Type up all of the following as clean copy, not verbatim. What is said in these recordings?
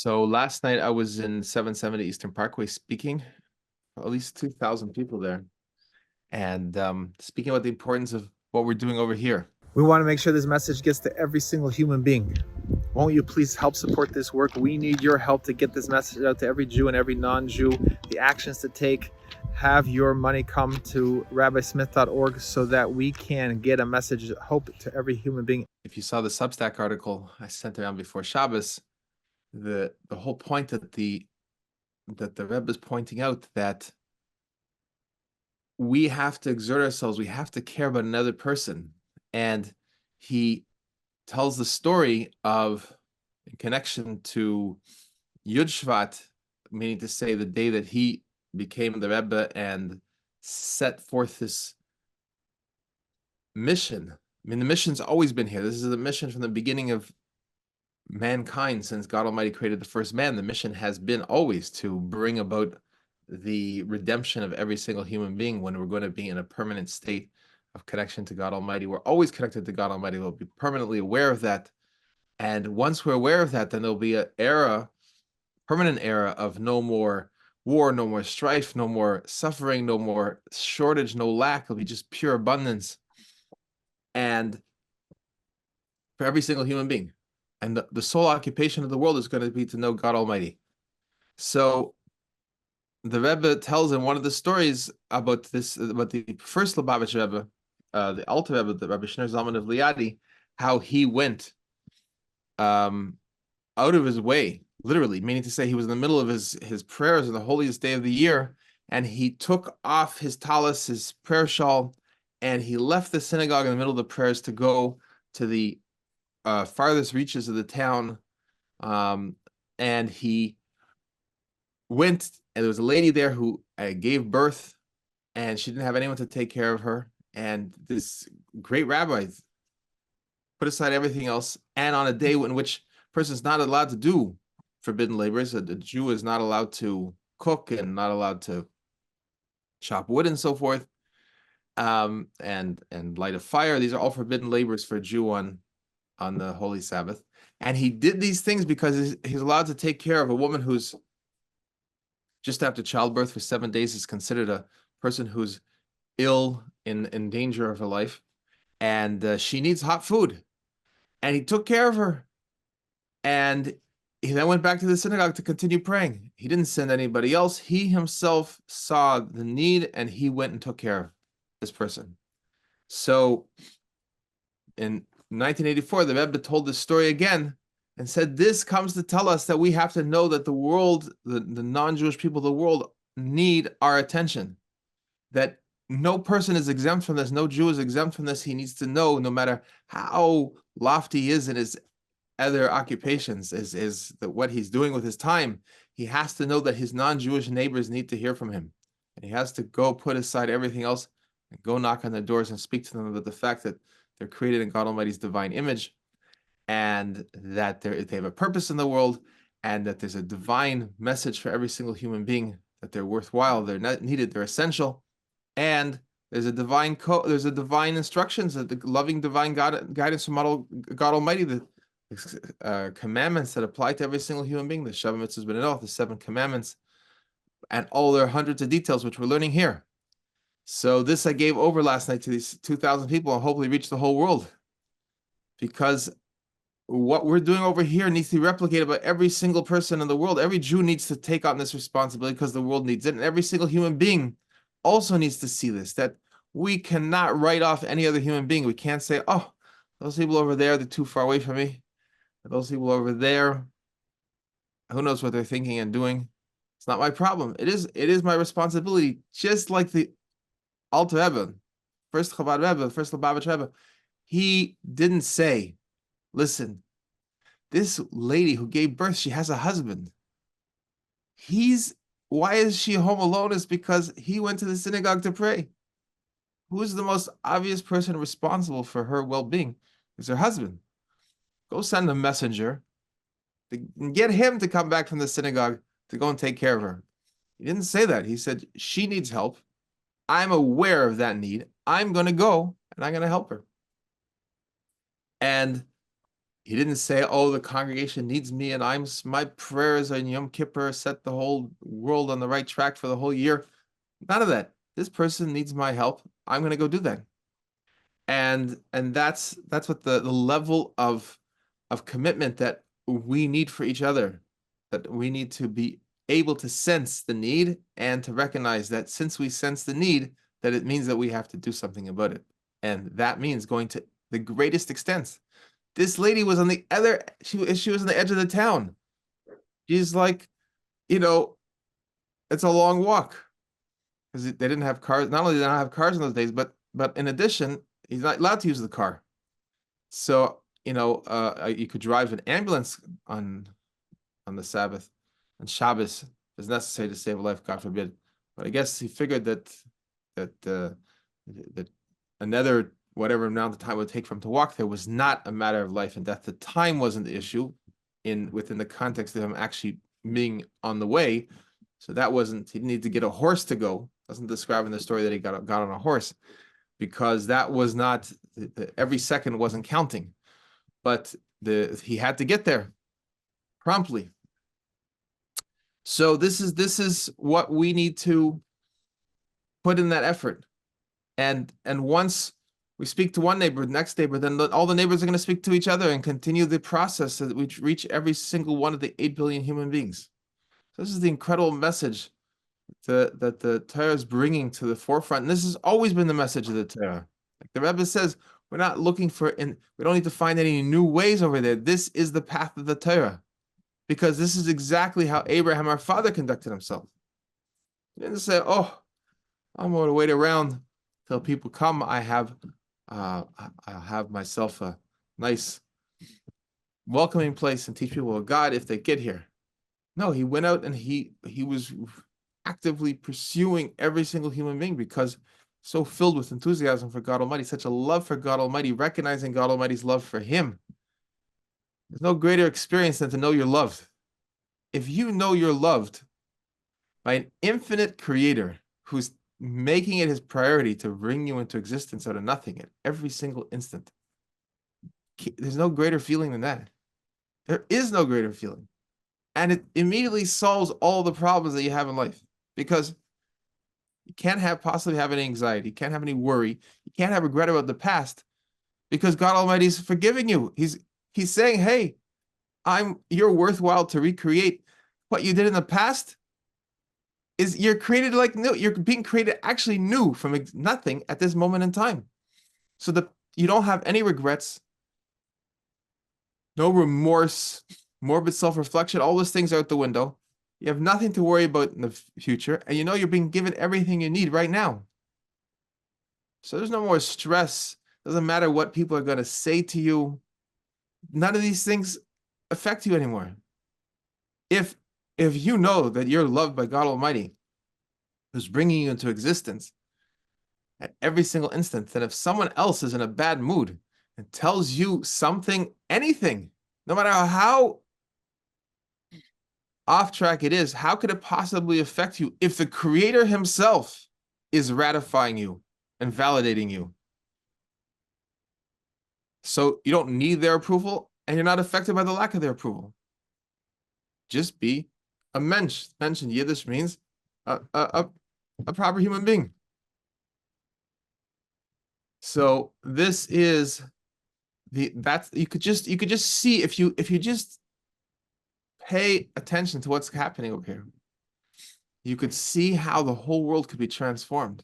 So last night I was in 770 Eastern Parkway speaking, at least 2,000 people there, and speaking about the importance of what we're doing over here. We want to make sure this message gets to every single human being. Won't you please help support this work? We need your help to get this message out to every Jew and every non-Jew. The actions to take, have your money come to rabbismith.org so that we can get a message of hope to every human being. If you saw the Substack article I sent around before Shabbos, the whole point that the Rebbe is pointing out that we have to exert ourselves, we have to care about another person, and he tells the story of, in connection to Yud Shevat, meaning to say the day that he became the Rebbe and set forth this mission. I mean, the mission's always been here. This is the mission from the beginning of mankind, since God Almighty created the first man. The mission has been always to bring about the redemption of every single human being when we're going to be in a permanent state of connection to God Almighty. We're always connected to God Almighty. We'll be permanently aware of that. And once we're aware of that, then there'll be an era, permanent era of no more war, no more strife, no more suffering, no more shortage, no lack. It'll be just pure abundance. And for every single human being. And the sole occupation of the world is going to be to know God Almighty. So the Rebbe tells in one of the stories about this, about the first Lubavitch Rebbe, the Alter Rebbe, the Rebbe Shner Zalman of Liadi, how he went out of his way, literally, meaning to say he was in the middle of his prayers on the holiest day of the year, and he took off his tallis, his prayer shawl, and he left the synagogue in the middle of the prayers to go to the farthest reaches of the town, and he went, and there was a lady there who gave birth, and she didn't have anyone to take care of her, and this great rabbi put aside everything else, and on a day in which a person is not allowed to do forbidden labors, a Jew is not allowed to cook and not allowed to chop wood and so forth, and light a fire. These are all forbidden labors for a Jew on the Holy Sabbath. And he did these things because he's allowed to take care of a woman who's just after childbirth for 7 days, is considered a person who's ill, in danger of her life, and she needs hot food. And he took care of her. And he then went back to the synagogue to continue praying. He didn't send anybody else. He himself saw the need, and he went and took care of this person. So in 1984, the Rebbe told this story again and said, this comes to tell us that we have to know that the world, the non-Jewish people of the world, need our attention. That no person is exempt from this. No Jew is exempt from this. He needs to know, no matter how lofty he is in his other occupations, is that what he's doing with his time, he has to know that his non-Jewish neighbors need to hear from him. And he has to go put aside everything else and go knock on their doors and speak to them about the fact that they're created in God Almighty's divine image, and that they have a purpose in the world, and that there's a divine message for every single human being, that they're worthwhile, they're not needed, they're essential, and there's a divine instructions, the loving divine guidance from God Almighty, the commandments that apply to every single human being, the Shavah Mitzvahs B'Nenoch, the 7 commandments, and all their hundreds of details which we're learning here. So this I gave over last night to these 2,000 people, and hopefully reach the whole world, because what we're doing over here needs to be replicated by every single person in the world. Every Jew needs to take on this responsibility because the world needs it, and every single human being also needs to see this, that we cannot write off any other human being. We can't say, oh, those people over there, they're too far away from me. Those people over there, who knows what they're thinking and doing. It's not my problem. It is my responsibility, just like the Alter Rebbe, first Chabad Rebbe, first Lubavitch Rebbe. He didn't say, listen, this lady who gave birth, she has a husband. Why is she home alone? Is because he went to the synagogue to pray. Who's the most obvious person responsible for her well-being? Is her husband. Go send a messenger to get him to come back from the synagogue to go and take care of her. He didn't say that. He said, she needs help. I'm aware of that need. I'm going to go and I'm going to help her. And He didn't say, oh, the congregation needs me and my prayers on Yom Kippur set the whole world on the right track for the whole year. None of that. This person needs my help. I'm going to go do that. And that's what the level of commitment that we need for each other, that we need to be able to sense the need and to recognize that since we sense the need, that it means that we have to do something about it. And that means going to the greatest extent. This lady was on the other, she was on the edge of the town. She's like, it's a long walk because they didn't have cars. Not only did they not have cars in those days, but in addition, he's not allowed to use the car. So, you could drive an ambulance on the Sabbath, and Shabbos is necessary to save a life, God forbid. But I guess he figured that another whatever amount of time it would take for him to walk there was not a matter of life and death. The time wasn't the issue within the context of him actually being on the way. So that wasn't, he didn't need to get a horse to go. Doesn't describe in the story that he got on a horse, because that was not, every second wasn't counting. But he had to get there promptly. So this is what we need to put in that effort. And once we speak to one neighbor, next neighbor, then all the neighbors are going to speak to each other and continue the process so that we reach every single one of the 8 billion human beings. So this is the incredible message that the Torah is bringing to the forefront. And this has always been the message of the Torah. Like the Rebbe says, we're not looking for, we don't need to find any new ways over there. This is the path of the Torah, because this is exactly how Abraham, our father, conducted himself. He didn't say, oh, I'm going to wait around till people come. I'll have myself a nice welcoming place and teach people of God if they get here. No, he went out and he was actively pursuing every single human being, because so filled with enthusiasm for God Almighty, such a love for God Almighty, recognizing God Almighty's love for him. There's no greater experience than to know you're loved. If you know you're loved by an infinite creator who's making it his priority to bring you into existence out of nothing at every single instant, there's no greater feeling than that. There is no greater feeling. And it immediately solves all the problems that you have in life, because you can't possibly have any anxiety. You can't have any worry. You can't have regret about the past, because God Almighty is forgiving you. He's saying, hey, you're worthwhile to recreate what you did in the past. You're created like new. You're being created actually new from nothing at this moment in time. So that you don't have any regrets, no remorse, morbid self-reflection. All those things are out the window. You have nothing to worry about in the future, and you're being given everything you need right now. So there's no more stress. Doesn't matter what people are going to say to you. None of these things affect you anymore. If you know that you're loved by God Almighty, who's bringing you into existence at every single instant, then if someone else is in a bad mood and tells you something, anything, no matter how off track it is, how could it possibly affect you if the Creator himself is ratifying you and validating you? So you don't need their approval, and you're not affected by the lack of their approval. Just be a mensch. Mensch in Yiddish means a proper human being. So this is you could just see, if you just pay attention to what's happening over here, you could see how the whole world could be transformed.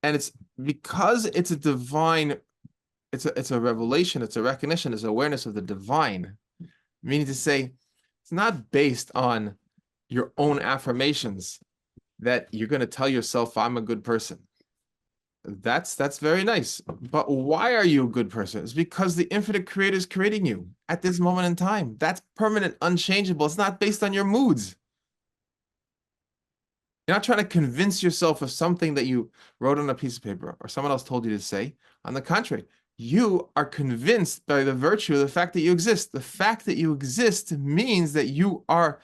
And it's because it's a divine, it's a revelation, it's a recognition, it's awareness of the divine. Meaning to say, it's not based on your own affirmations that you're going to tell yourself, I'm a good person. That's very nice. But why are you a good person? It's because the infinite creator is creating you at this moment in time. That's permanent, unchangeable. It's not based on your moods. You're not trying to convince yourself of something that you wrote on a piece of paper or someone else told you to say. On the contrary, you are convinced by the virtue of the fact that you exist. The fact that you exist means that you are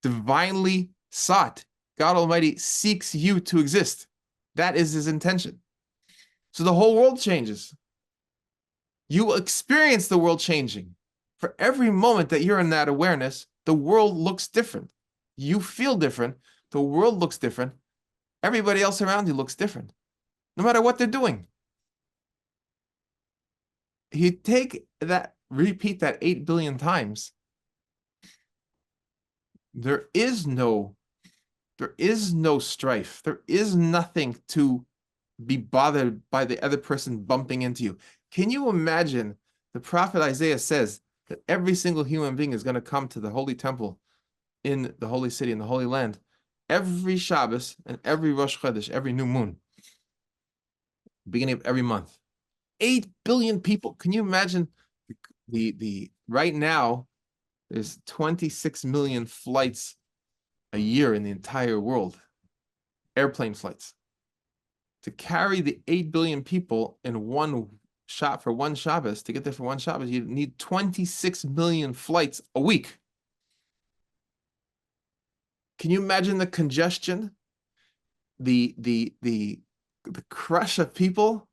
divinely sought. God Almighty seeks you to exist. That is his intention. So the whole world changes. You will experience the world changing. For every moment that you're in that awareness, the world looks different. You feel different. The world looks different. Everybody else around you looks different, no matter what they're doing. You take that, repeat that 8 billion times. There is no strife. There is nothing to be bothered by the other person bumping into you. Can you imagine? The prophet Isaiah says that every single human being is going to come to the holy temple in the holy city, in the holy land, every Shabbos and every Rosh Chodesh, every new moon, beginning of every month. 8 billion people. Can you imagine the right now, there's 26 million flights a year in the entire world, airplane flights. To carry the 8 billion people in one shot for one Shabbos, to get there for one Shabbos, you need 26 million flights a week. Can you imagine the congestion, the crush of people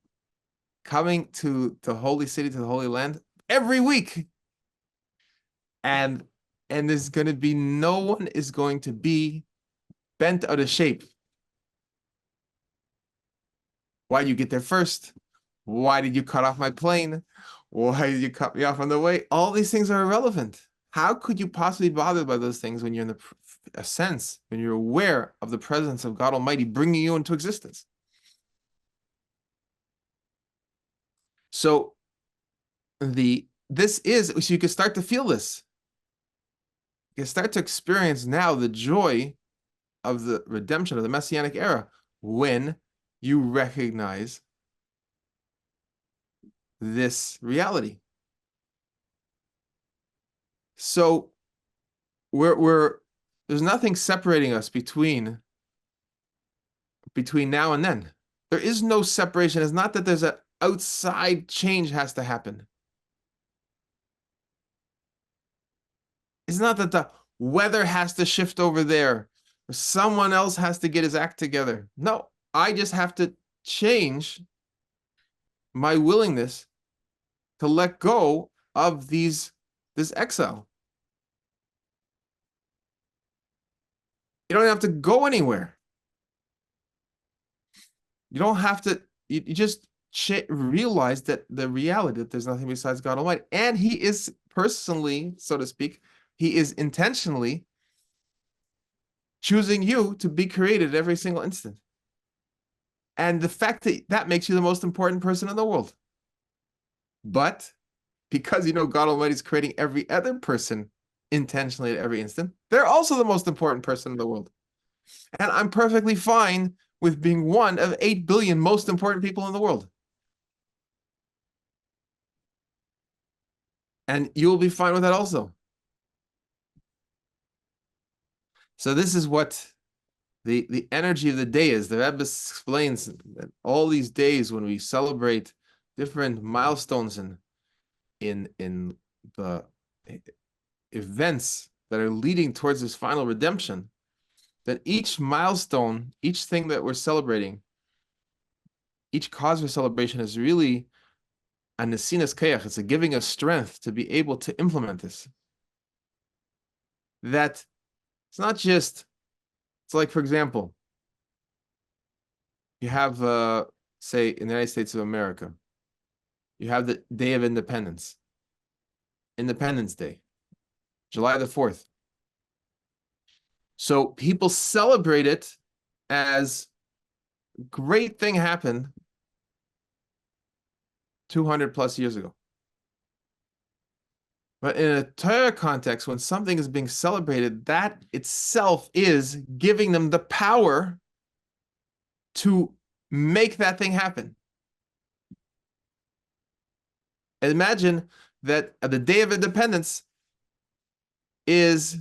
coming to the holy city, to the holy land every week? And there's going to be, no one is going to be bent out of shape. Why did you get there first? Why did you cut off my plane? Why did you cut me off on the way? All these things are irrelevant. How could you possibly be bothered by those things when you're in a sense, when you're aware of the presence of God Almighty bringing you into existence? So so you can start to feel this. You can start to experience now the joy of the redemption of the Messianic era when you recognize this reality. So there's nothing separating us between now and then. There is no separation. It's not that there's an outside change has to happen. It's not that the weather has to shift over there, or someone else has to get his act together. No, I just have to change my willingness to let go of this exile. You don't have to go anywhere. You don't have to, you just realize that the reality that there's nothing besides God Almighty. And He is personally, so to speak, He is intentionally choosing you to be created every single instant. And the fact that makes you the most important person in the world. But because you know God Almighty is creating every other person intentionally at every instant, they're also the most important person in the world. And I'm perfectly fine with being one of 8 billion most important people in the world. And you'll be fine with that also. So this is what the energy of the day is. The Rebbe explains that all these days when we celebrate different milestones in the events that are leading towards this final redemption, that each milestone, each thing that we're celebrating, each cause for celebration is really a nesinas kayach. It's a giving us strength to be able to implement this. That it's not just, it's like, for example, you have, say, in the United States of America, you have the Day of Independence, Independence Day, July the 4th. So people celebrate it as a great thing happened 200 plus years ago. But in a Torah context, when something is being celebrated, that itself is giving them the power to make that thing happen. And imagine that the Day of Independence is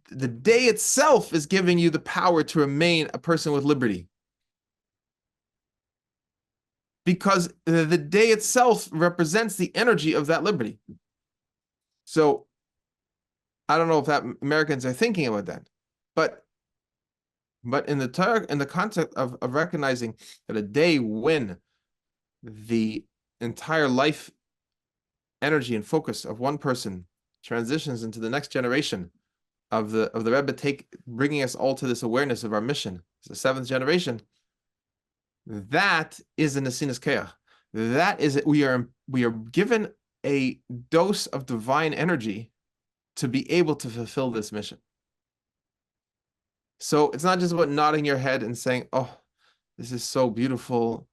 the day itself is giving you the power to remain a person with liberty. Because the day itself represents the energy of that liberty. So I don't know if that Americans are thinking about that, but in the context of recognizing that a day when the entire life energy and focus of one person transitions into the next generation of the Rebbe, bringing us all to this awareness of our mission. It's the seventh generation. That is the Nesinas Keach. That is it. We are given a dose of divine energy to be able to fulfill this mission. So it's not just about nodding your head and saying, "Oh, this is so beautiful.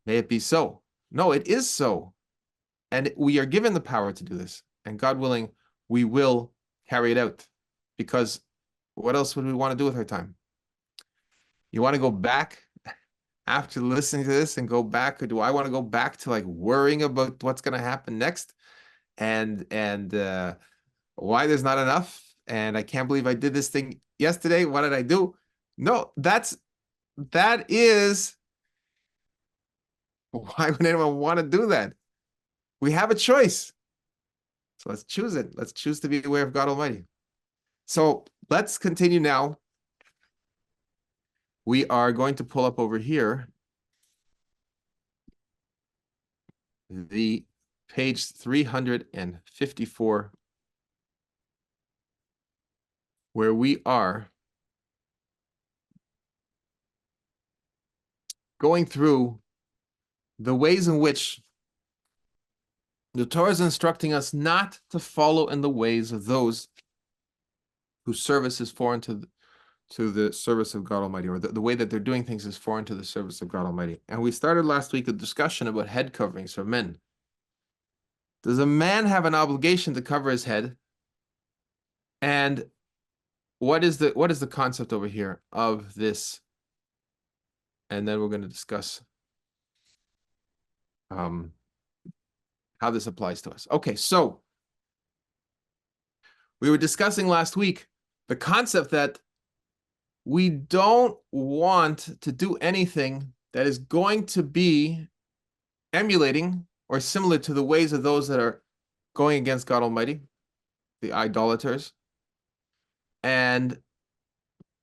May it be so." No, it is so. And we are given the power to do this. And God willing, we will carry it out. Because what else would we want to do with our time? You want to go back after listening to this and go back, or do I want to go back to like worrying about what's going to happen next and why there's not enough? And I can't believe I did this thing yesterday. What did I do? No, that is why would anyone want to do that? We have a choice. So let's choose it. Let's choose to be aware of God Almighty. So let's continue now. We are going to pull up over here the page 354, where we are going through the ways in which the Torah is instructing us not to follow in the ways of those whose service is foreign to the service of God Almighty, or the way that they're doing things is foreign to the service of God Almighty. And we started last week a discussion about head coverings for men. Does a man have an obligation to cover his head? And what is the concept over here of this? And then we're going to discuss how this applies to us. Okay, so we were discussing last week the concept that we don't want to do anything that is going to be emulating or similar to the ways of those that are going against God Almighty, the idolaters. And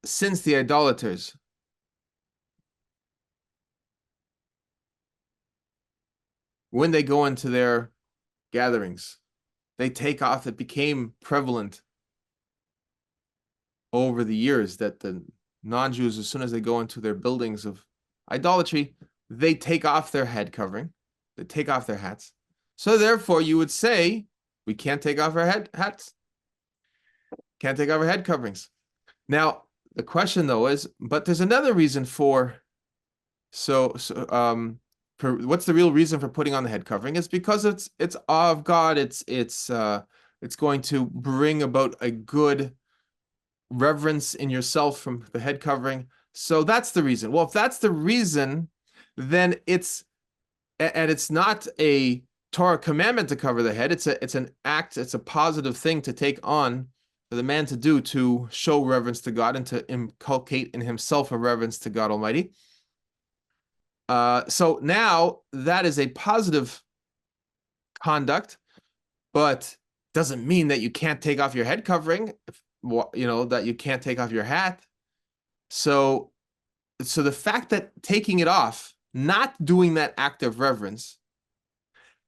since the idolaters when they go into their gatherings, they take off, it became prevalent over the years that the non-Jews, as soon as they go into their buildings of idolatry, they take off their head covering, they take off their hats. So therefore, you would say, we can't take off our hats, can't take off our head coverings. Now, the question though is, but there's another reason for, what's the real reason for putting on the head covering? It's because it's awe of God. It's going to bring about a good reverence in yourself from the head covering. So that's the reason. Well, if that's the reason, then it's not a Torah commandment to cover the head. It's an act. It's a positive thing to take on for the man to do to show reverence to God and to inculcate in himself a reverence to God Almighty. So now that is a positive conduct, but doesn't mean that you can't take off your head covering, that you can't take off your hat. So the fact that taking it off, not doing that act of reverence,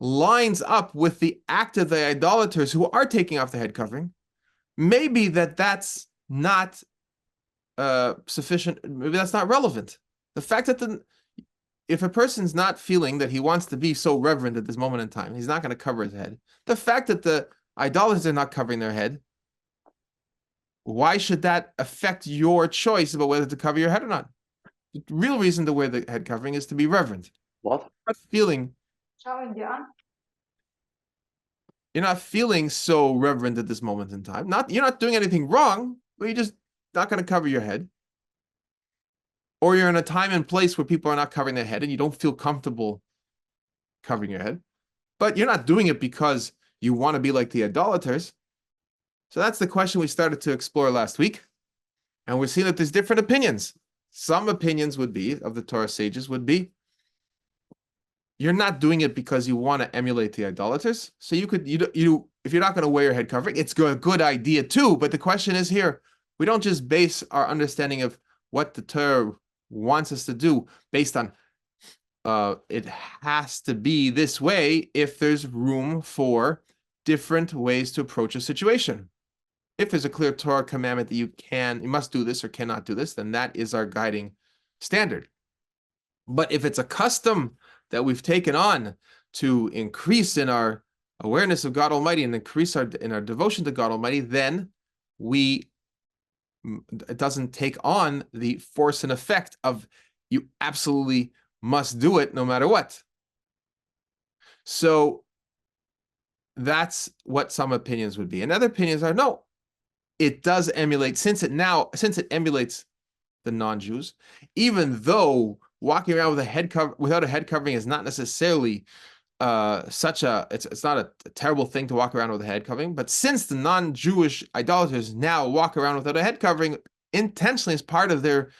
lines up with the act of the idolaters who are taking off the head covering, maybe that's not sufficient, maybe that's not relevant. The fact that if a person's not feeling that he wants to be so reverent at this moment in time, he's not going to cover his head. The fact that the idolaters are not covering their head, why should that affect your choice about whether to cover your head or not? The real reason to wear the head covering is to be reverent. What? You're not feeling so reverent at this moment in time. You're not doing anything wrong, but you're just not going to cover your head. Or you're in a time and place where people are not covering their head and you don't feel comfortable covering your head. But you're not doing it because you want to be like the idolaters. So that's the question we started to explore last week. And we're seeing that there's different opinions. Some opinions of the Torah sages would be, you're not doing it because you want to emulate the idolaters. So if you're not going to wear your head covering, it's a good idea too. But the question is here, we don't just base our understanding of what the Torah wants us to do based on it has to be this way if there's room for different ways to approach a situation. If there's a clear Torah commandment that you must do this or cannot do this, then that is our guiding standard. But if it's a custom that we've taken on to increase in our awareness of God Almighty and increase in our devotion to God Almighty, then it doesn't take on the force and effect of you absolutely must do it no matter what. So that's what some opinions would be. And other opinions are, no, it does emulate, since it emulates the non-Jews, even though walking around with without a head covering is not necessarily it's not a terrible thing to walk around with a head covering, but since the non-Jewish idolaters now walk around without a head covering intentionally as part of their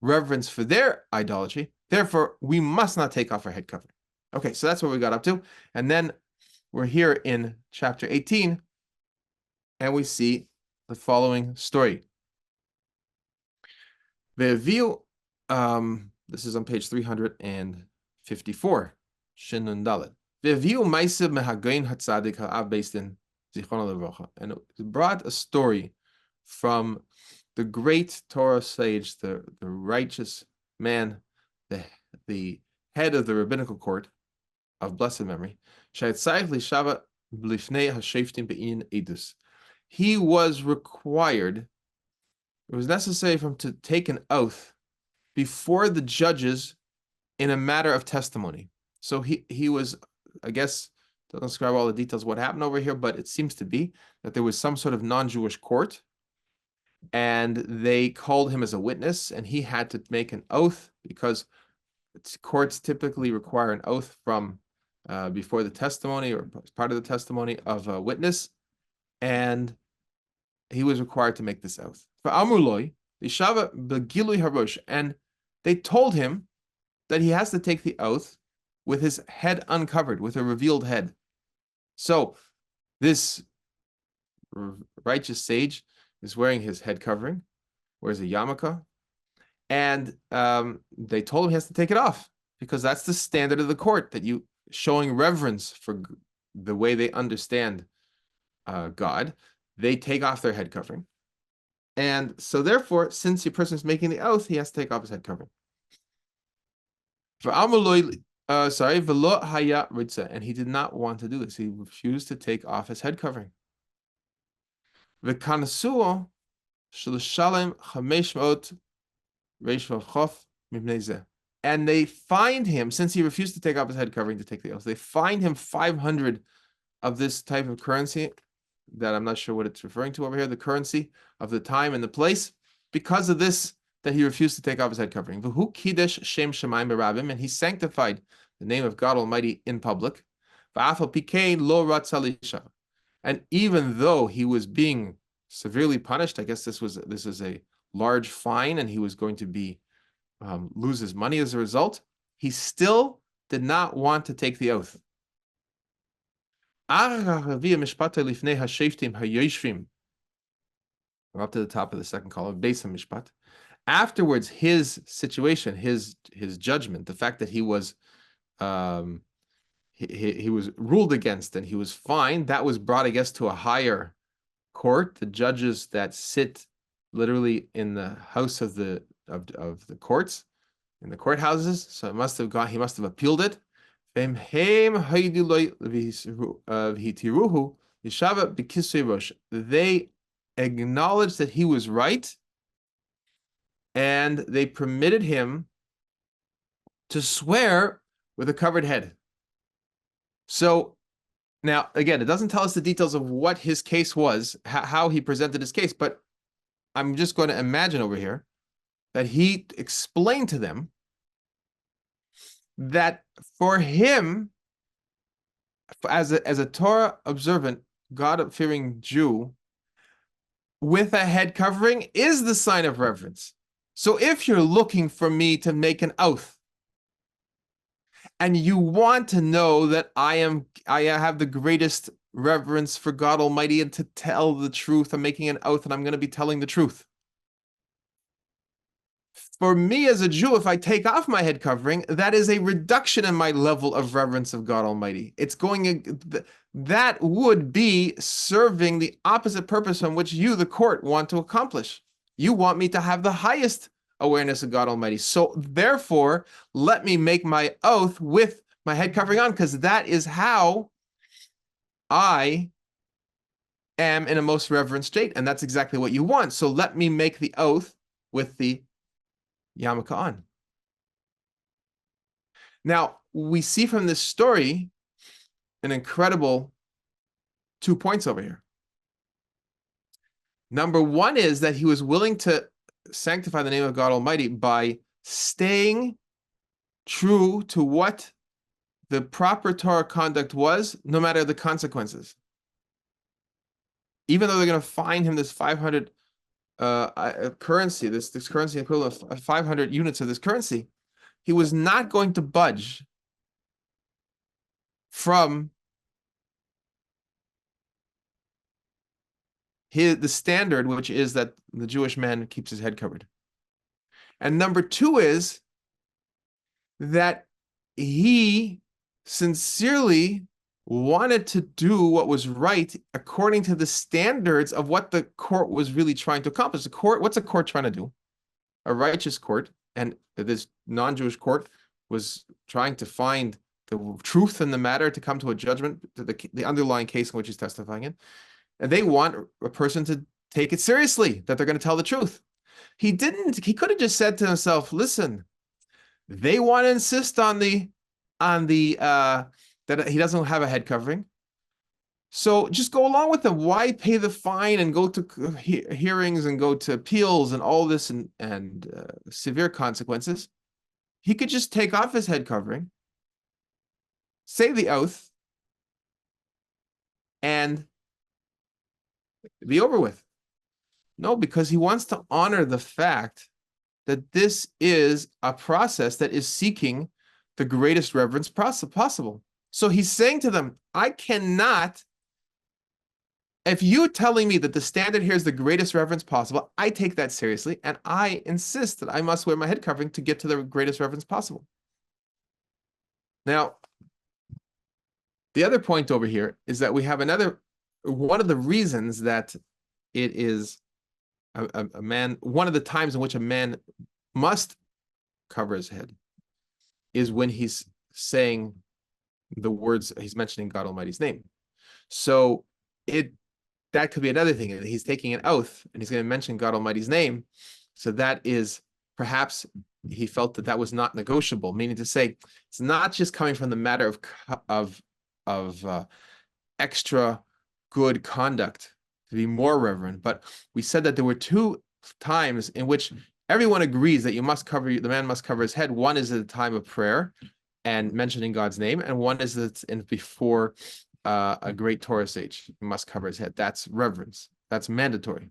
reverence for their idolatry, therefore we must not take off our head covering. Okay, so that's what we got up to. And then we're here in chapter 18, and we see the following story. This is on page 354. Shin Dalet. And it brought a story from the great Torah sage, the righteous man, the head of the rabbinical court of blessed memory. He was required, it was necessary for him to take an oath before the judges in a matter of testimony. So he was, I guess, doesn't describe all the details of what happened over here, but it seems to be that there was some sort of non-Jewish court, and they called him as a witness, and he had to make an oath, because courts typically require an oath from before the testimony or as part of the testimony of a witness, and he was required to make this oath. For Amruloi, and they told him that he has to take the oath with his head uncovered, with a revealed head. So this righteous sage is wearing his head covering, wears a yarmulke, and they told him he has to take it off, because that's the standard of the court, that you showing reverence for the way they understand God, they take off their head covering. And so therefore, since the person is making the oath, he has to take off his head covering. For Amruloi, velo haya ritza, and he did not want to do this. He refused to take off his head covering. V'kanasuo sh'lishalem 500 reish v'chof mibnei zeh. And they fined him, since he refused to take off his head covering to take the oath, they fined him 500 of this type of currency, that I'm not sure what it's referring to over here, the currency of the time and the place, because of this, that he refused to take off his head covering. V'hu kiddush shem shamayim berabim, and he sanctified the name of God Almighty in public. V'afal pikein lo ratza lisha. And even though he was being severely punished, I guess this is a large fine, and he was going to be lose his money as a result, he still did not want to take the oath. We're up to the top of the second column, Beis HaMishpat. Afterwards, his situation, his judgment, the fact that he was he was ruled against and he was fined, that was brought, I guess, to a higher court, the judges that sit literally in the house of the courts, in the courthouses. So he must have appealed it. They acknowledged that he was right, and they permitted him to swear with a covered head. So now, again, it doesn't tell us the details of what his case was, how he presented his case, but I'm just going to imagine over here that he explained to them that for him, as a Torah observant, God-fearing Jew, with a head covering is the sign of reverence. So if you're looking for me to make an oath, and you want to know that I have the greatest reverence for God Almighty, and to tell the truth, I'm making an oath and I'm going to be telling the truth. For me as a Jew, if I take off my head covering, that is a reduction in my level of reverence of God Almighty. It's that would be serving the opposite purpose on which you, the court, want to accomplish. You want me to have the highest awareness of God Almighty. So therefore, let me make my oath with my head covering on, because that is how I am in a most reverent state. And that's exactly what you want. So let me make the oath with the yarmulke on. Now, we see from this story an incredible 2 points over here. Number one is that he was willing to sanctify the name of God Almighty by staying true to what the proper Torah conduct was, no matter the consequences. Even though they're going to fine him this 500 currency, this currency equivalent of 500 units of this currency, he was not going to budge from the standard, which is that the Jewish man keeps his head covered. And number two is that he sincerely wanted to do what was right according to the standards of what the court was really trying to accomplish. The court, what's a court trying to do? A righteous court, and this non-Jewish court was trying to find the truth in the matter, to come to a judgment, to the underlying case in which he's testifying in. And they want a person to take it seriously, that they're going to tell the truth. He could have just said to himself, listen, they want to insist on that he doesn't have a head covering. So just go along with them. Why pay the fine and go to hearings and go to appeals and all this and severe consequences? He could just take off his head covering, say the oath, and be over with. No, because he wants to honor the fact that this is a process that is seeking the greatest reverence possible. So he's saying to them, I cannot, if you telling me that the standard here is the greatest reverence possible, I take that seriously, and I insist that I must wear my head covering to get to the greatest reverence possible. Now, the other point over here is that we have one of the reasons that it is a man, one of the times in which a man must cover his head is when he's saying the words, he's mentioning God Almighty's name. So that could be another thing. He's taking an oath and he's going to mention God Almighty's name. So that is, perhaps he felt that was not negotiable, meaning to say, it's not just coming from the matter of extra good conduct to be more reverent, but we said that there were two times in which everyone agrees that the man must cover his head. One is at the time of prayer and mentioning God's name, and one is before a great Torah sage. He must cover his head. That's reverence. That's mandatory.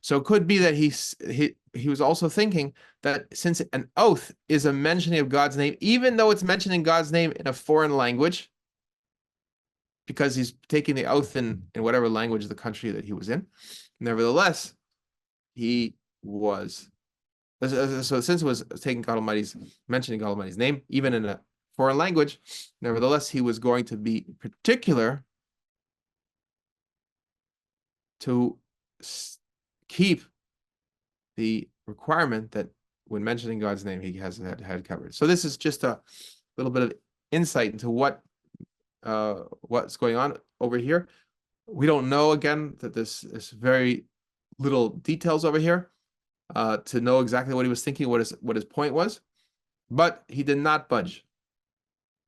So it could be that he was also thinking that since an oath is a mentioning of God's name, even though it's mentioning God's name in a foreign language, because he's taking the oath in whatever language of the country that he was in, nevertheless, he was. So since it was mentioning God Almighty's name, even in a foreign language, nevertheless, he was going to be particular to keep the requirement that when mentioning God's name, he has the head covered. So this is just a little bit of insight into what's going on over here. We don't know, again, that this is very little details over here to know exactly what he was thinking, what his point was, but he did not budge.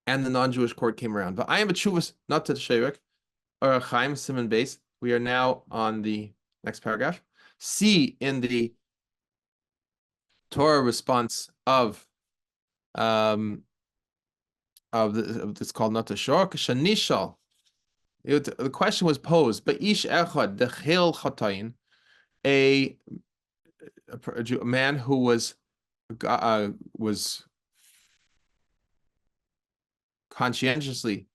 And the non-Jewish court came around. But I am a chuvas, not to Shevek, or Chaim Simon base. We are now on the next paragraph. See in the Torah response of it's called not to shork shanishal. The question was posed, but ish echad dechil chatayin, a man who was conscientiously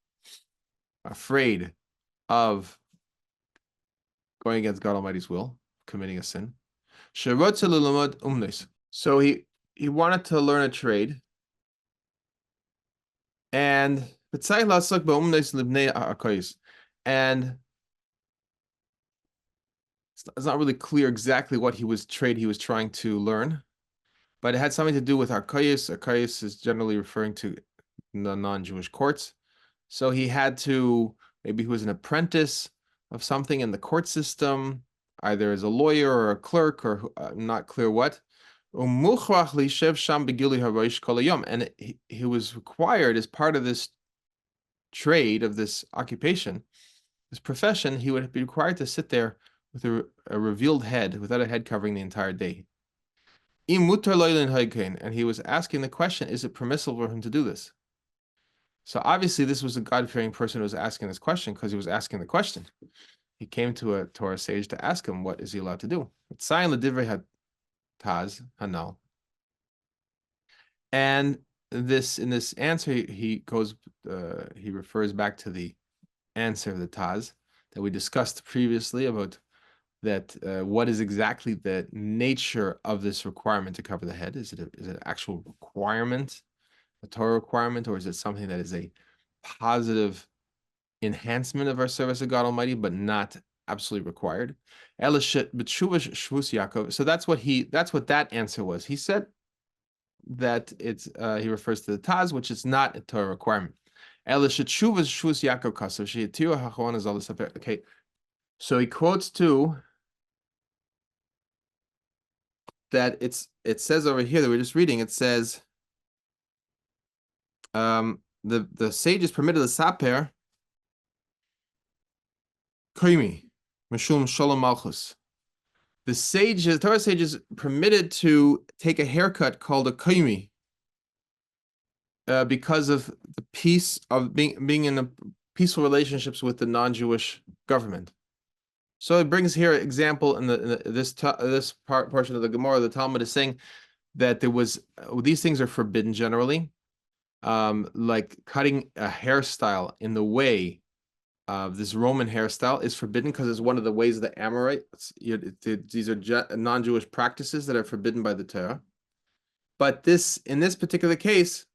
afraid of going against God Almighty's will, committing a sin. So he he wanted to learn a trade, and and it's not really clear exactly what he was trying to learn, but it had something to do with Archaius. Archaius is generally referring to the non-Jewish courts. So he had to, maybe he was an apprentice of something in the court system, either as a lawyer or a clerk or not clear what. And he was required, as part of this trade, of this occupation, this profession, he would be required to sit there with a revealed head, without a head covering the entire day. And he was asking the question, is it permissible for him to do this? So obviously this was a God-fearing person who was asking this question, because he was asking the question. He came to a Torah sage to ask him, what is he allowed to do? And in this answer, he refers back to the answer of the Taz that we discussed previously, about that what is exactly the nature of this requirement to cover the head? Is it an actual requirement, a Torah requirement, or is it something that is a positive enhancement of our service of God Almighty, but not absolutely required? So that's what that answer was. He said that it's he refers to the Taz, which is not a Torah requirement. Okay, so he quotes too that it says over here that we're just reading. It says the sage is permitted to saper koimi mishum shalom malchus. The Torah sage is permitted to take a haircut called a koimi because of the peace of being in a peaceful relationships with the non-Jewish government. So it brings here an example in this portion of the Gemara. The Talmud is saying that these things are forbidden generally, like cutting a hairstyle in the way of this Roman hairstyle is forbidden, because it's one of the ways of the Amorites. These are non-Jewish practices that are forbidden by the Torah. But in this particular case,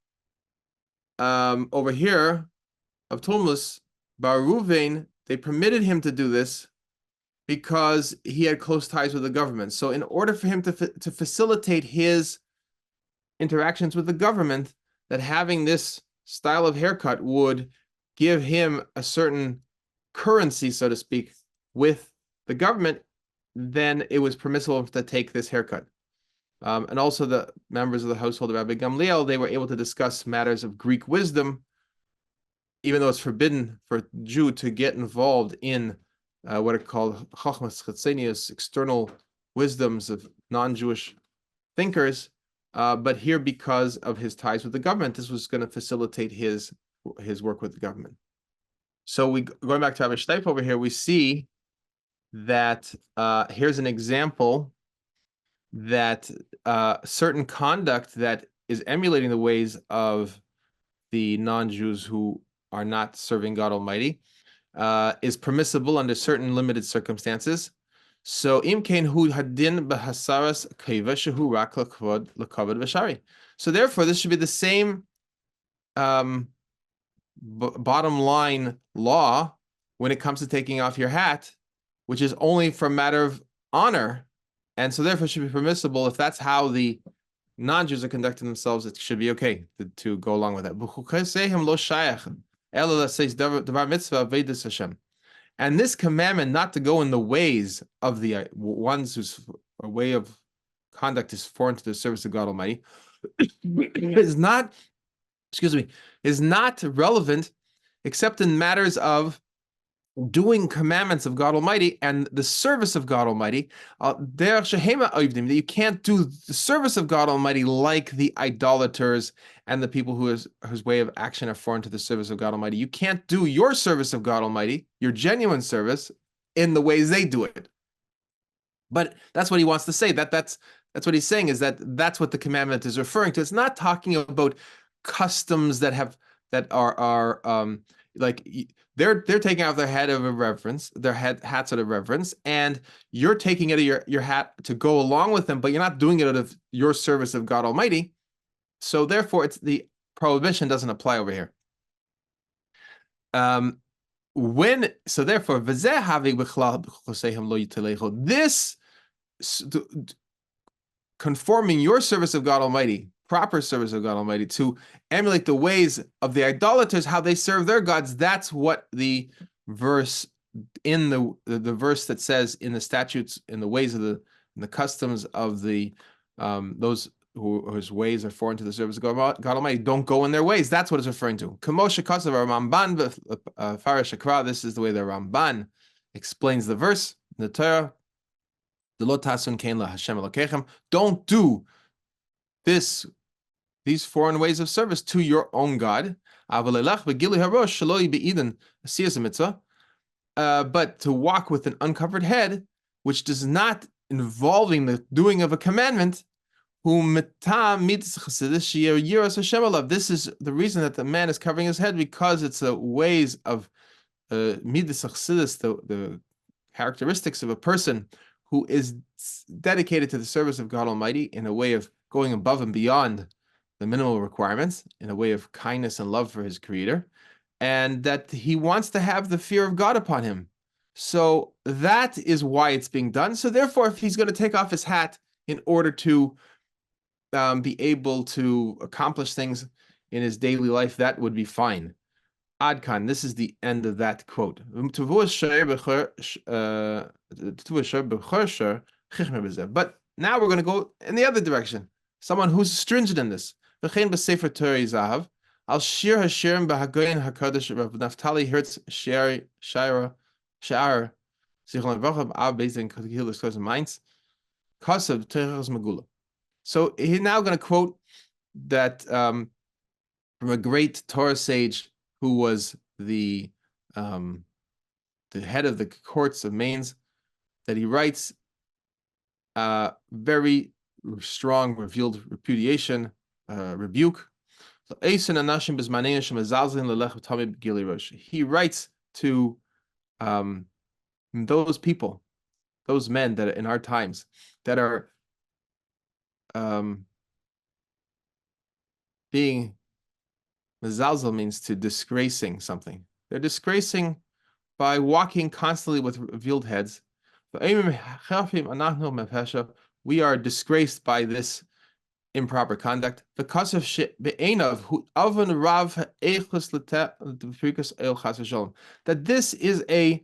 over here of Tulmus, Bar Ruvain, they permitted him to do this because he had close ties with the government. So in order for him to facilitate his interactions with the government, that having this style of haircut would give him a certain currency, so to speak, with the government, then it was permissible to take this haircut. And also the members of the household of Rabbi Gamliel, they were able to discuss matters of Greek wisdom, even though it's forbidden for a Jew to get involved in what are called chachmas chetzenius, external wisdoms of non-Jewish thinkers. But here, because of his ties with the government, this was going to facilitate his work with the government. So going back to Rabbi Steif over here, we see that here's an example that certain conduct that is emulating the ways of the non-Jews who are not serving God Almighty is permissible under certain limited circumstances. So imkein hu hadin b'hasaras kaiva shehu rak l'kavod v'shari. So therefore, this should be the same bottom line law when it comes to taking off your hat, which is only for a matter of honor. And so therefore it should be permissible. If that's how the non-Jews are conducting themselves, it should be okay to go along with that. And this commandment not to go in the ways of the ones whose way of conduct is foreign to the service of God Almighty is not relevant except in matters of doing commandments of God Almighty and the service of God Almighty. That you can't do the service of God Almighty like the idolaters and the people whose way of action are foreign to the service of God Almighty. You can't do your service of God Almighty, your genuine service, in the ways they do it. But that's what he wants to say. That's what he's saying, is that's what the commandment is referring to. It's not talking about customs that are like they're taking off their head of reverence, their hats out of reverence, and you're taking it of your hat to go along with them, but you're not doing it out of your service of God Almighty. So therefore, it's the prohibition doesn't apply over here. Therefore, this conforming your service of God Almighty, proper service of God Almighty, to emulate the ways of the idolaters, how they serve their gods. That's what the verse in the verse that says in the statutes, in the ways of the customs of the those whose ways are foreign to the service of God Almighty, don't go in their ways. That's what it's referring to. This is the way the Ramban explains the verse in the Torah. Don't do these foreign ways of service to your own God. But to walk with an uncovered head, which does not involving the doing of a commandment, this is the reason that the man is covering his head, because it's the ways of the characteristics of a person who is dedicated to the service of God Almighty in a way of going above and beyond the minimal requirements, in a way of kindness and love for his Creator, and that he wants to have the fear of God upon him. So that is why it's being done. So therefore, if he's going to take off his hat in order to be able to accomplish things in his daily life, that would be fine. Adkan, this is the end of that quote. But now we're going to go in the other direction. Someone who's stringent in this. Al Shir Hashirim B'Hagoyin HaKadosh Rav Naftali Hertz Sha'ar Zichron Levracha Av based in Contagious Mainz Kasav Tereches Megula. So he's now going to quote that from a great Torah sage who was the head of the courts of Mainz, that he writes very strong revealed repudiation, rebuke. He writes to those people, those men that are in our times that are being mezalzel, means to disgracing something. They're disgracing by walking constantly with revealed heads. We are disgraced by this improper conduct. That this is a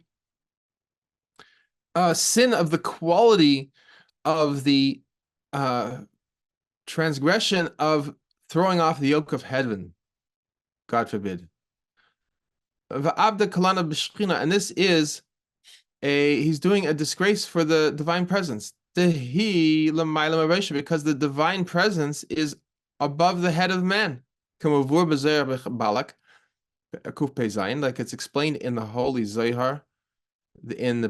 sin of the quality of the transgression of throwing off the yoke of heaven, God forbid. And this is he's doing a disgrace for the divine presence. Because the divine presence is above the head of man. Like it's explained in the Holy Zohar, in the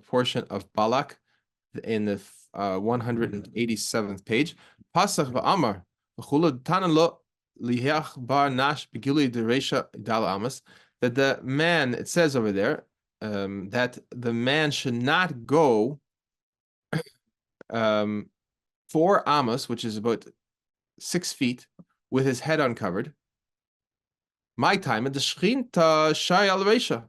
portion of Balak, in the 187th page. Pasach v'amar that the man, it says over there, that the man should not go 4 amos, which is about 6 feet, with his head uncovered. My time at the Shechinta Shai al Reisha.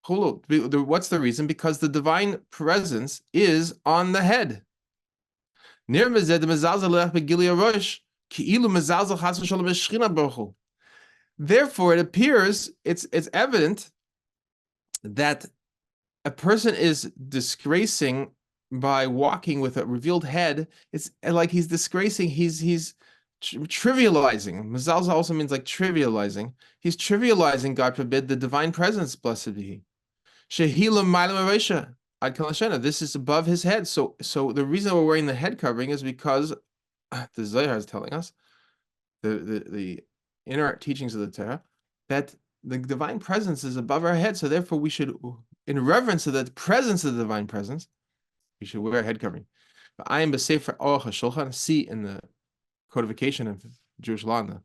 What's the reason? Because the divine presence is on the head. Therefore, it appears, it's evident that a person is disgracing by walking with a revealed head. It's like he's disgracing, he's trivializing. Mezalzel also means like trivializing. He's trivializing, God forbid, the divine presence, blessed be He. This is above his head. So the reason we're wearing the head covering is because the Zohar is telling us, the inner teachings of the Torah, that the divine presence is above our head. So therefore we should, in reverence to the presence of the divine presence, we should wear a head covering. But I am b'sefer Aruch HaShulchan, see in the codification of Jewish law in the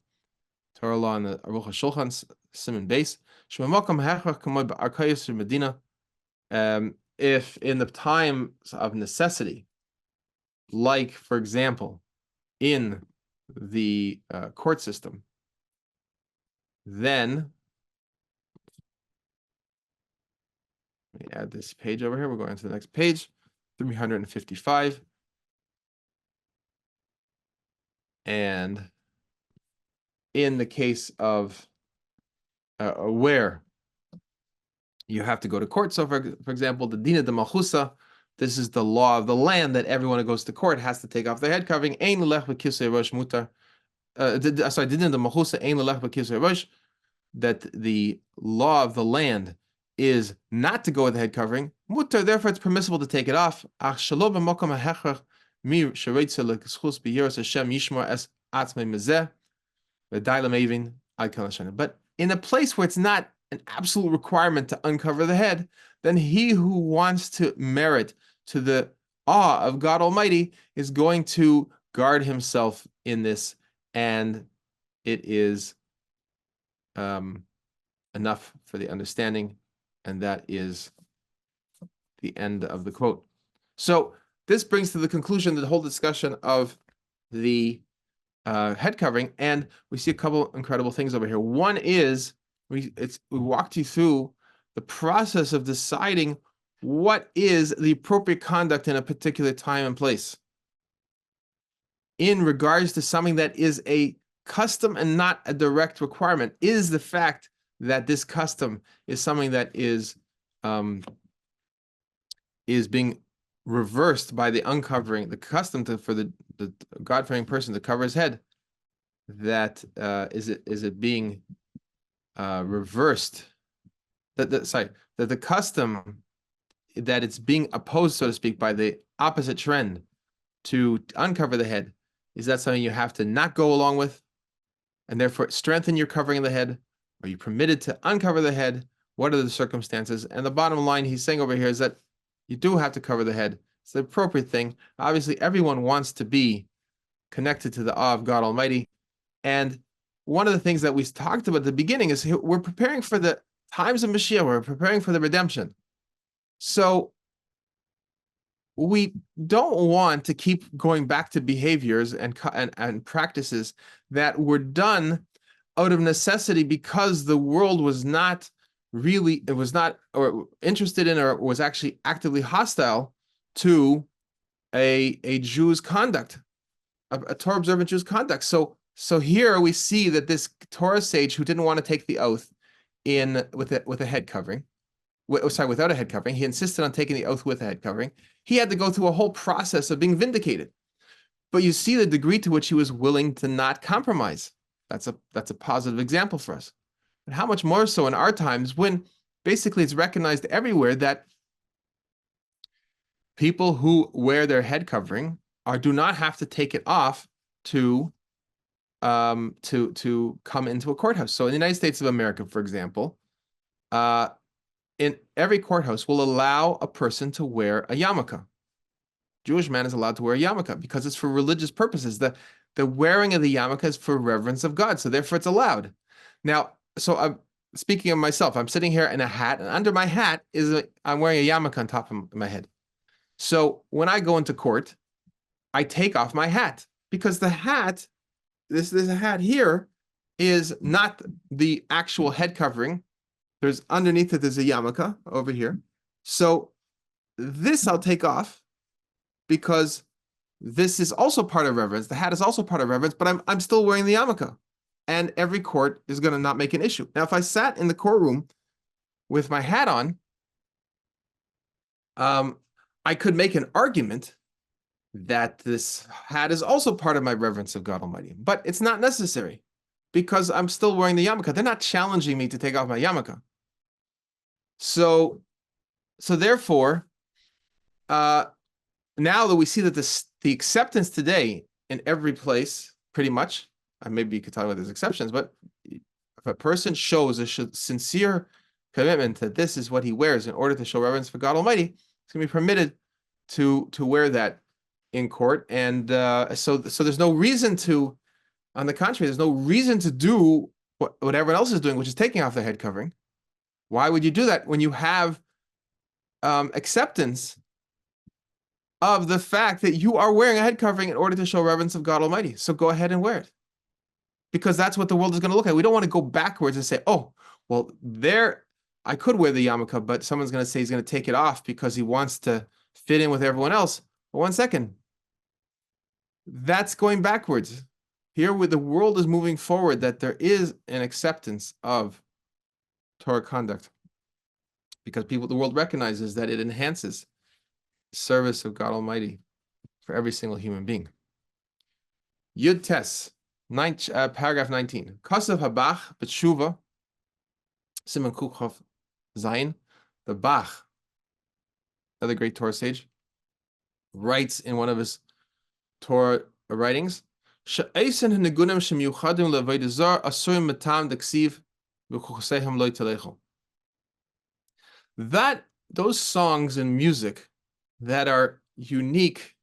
Torah law in the Aruch HaShulchan, Siman Beis. Shemamakam hechach kamoy ba'arkayos Medina. If in the times of necessity, like for example, in the court system, then let me add this page over here. We're going to the next page, 355. And in the case of where you have to go to court, so for example, the Dina de Malchusa, this is the law of the land that everyone who goes to court has to take off their head covering. Ein lelech b'kisei rosh mutar. Sorry, Dina de Malchusa, ein lelech b'kisei rosh, that the law of the land is not to go with the head covering. Mutar, therefore it's permissible to take it off. Ach shelo b'mokom ha'hechach mi shereitze l'schus b'yiras Hashem yishmor es atzmei mezeh v'day l'mevin ad kol hashana. But in a place where it's not an absolute requirement to uncover the head, then he who wants to merit to the awe of God Almighty is going to guard himself in this, and it is enough for the understanding, and that is the end of the quote. So this brings to the conclusion the whole discussion of the head covering, and we see a couple incredible things over here. One is we walked you through the process of deciding what is the appropriate conduct in a particular time and place in regards to something that is a custom and not a direct requirement. Is the fact that this custom is something that is being reversed by the uncovering, the custom for the God-fearing person to cover his head, that is it being reversed, that the custom, that it's being opposed, so to speak, by the opposite trend to uncover the head, is that something you have to not go along with, and therefore strengthen your covering of the head? Are you permitted to uncover the head? What are the circumstances? And the bottom line he's saying over here is that you do have to cover the head. It's the appropriate thing. Obviously, everyone wants to be connected to the awe of God Almighty. And one of the things that we talked about at the beginning is we're preparing for the times of Mashiach. We're preparing for the redemption. So we don't want to keep going back to behaviors and practices that were done out of necessity because the world was not really, it was not or interested in, or was actually actively hostile to a Jew's conduct, a Torah observant Jew's conduct. So here we see that this Torah sage who didn't want to take the oath with a head covering, without a head covering, he insisted on taking the oath with a head covering. He had to go through a whole process of being vindicated. But you see the degree to which he was willing to not compromise. That's a positive example for us. And how much more so in our times, when basically it's recognized everywhere that people who wear their head covering do not have to take it off to come into a courthouse. So in the United States of America, for example, in every courthouse will allow a person to wear a yarmulke. Jewish man is allowed to wear a yarmulke because it's for religious purposes. The wearing of the yarmulke is for reverence of God, so therefore it's allowed. Now, so I'm speaking of myself. I'm sitting here in a hat, and under my hat I'm wearing a yarmulke on top of my head. So when I go into court, I take off my hat because the hat, this hat here, is not the actual head covering. There's underneath it, there's a yarmulke over here. So this I'll take off because this is also part of reverence. The hat is also part of reverence, but I'm still wearing the yarmulke. And every court is going to not make an issue. Now, if I sat in the courtroom with my hat on, I could make an argument that this hat is also part of my reverence of God Almighty, but it's not necessary because I'm still wearing the yarmulke. They're not challenging me to take off my yarmulke. So therefore, now that we see that the acceptance today in every place, pretty much, maybe you could talk about these exceptions, but if a person shows a sincere commitment that this is what he wears in order to show reverence for God Almighty, it's going to be permitted to wear that in court. And so there's no reason to On the contrary, there's no reason to do what everyone else is doing, which is taking off their head covering. Why would you do that when you have acceptance of the fact that you are wearing a head covering in order to show reverence of God Almighty? So go ahead and wear it. Because that's what the world is going to look at. We don't want to go backwards and say, oh, well, I could wear the yarmulke, but someone's going to say he's going to take it off because he wants to fit in with everyone else. But 1 second. That's going backwards. Here, where the world is moving forward, that there is an acceptance of Torah conduct, because the world recognizes that it enhances the service of God Almighty for every single human being. Yud Tes, paragraph 19. Kosev Habach B'tshuva, Simon Kuchov Zayin. The Bach, another great Torah sage, writes in one of his Torah writings, She'eisen h'negunim shemiyuchadim le'avodah zar asurim matam d'ksiv v'chuchoseihem lo yitalechu. That those songs and music that are unique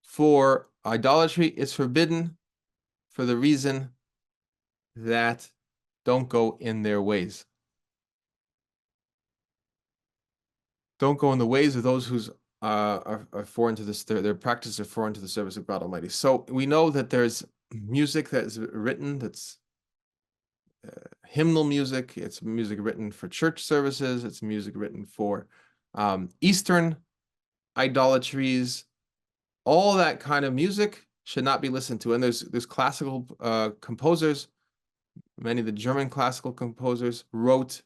for idolatry is forbidden for the reason that don't go in their ways. Don't go in the ways of those who's are foreign to this, their practices are foreign to the service of God Almighty. So we know that there's music that is written, that's hymnal music, it's music written for church services, it's music written for Eastern idolatries. All that kind of music should not be listened to. And there's classical composers, many of the German classical composers wrote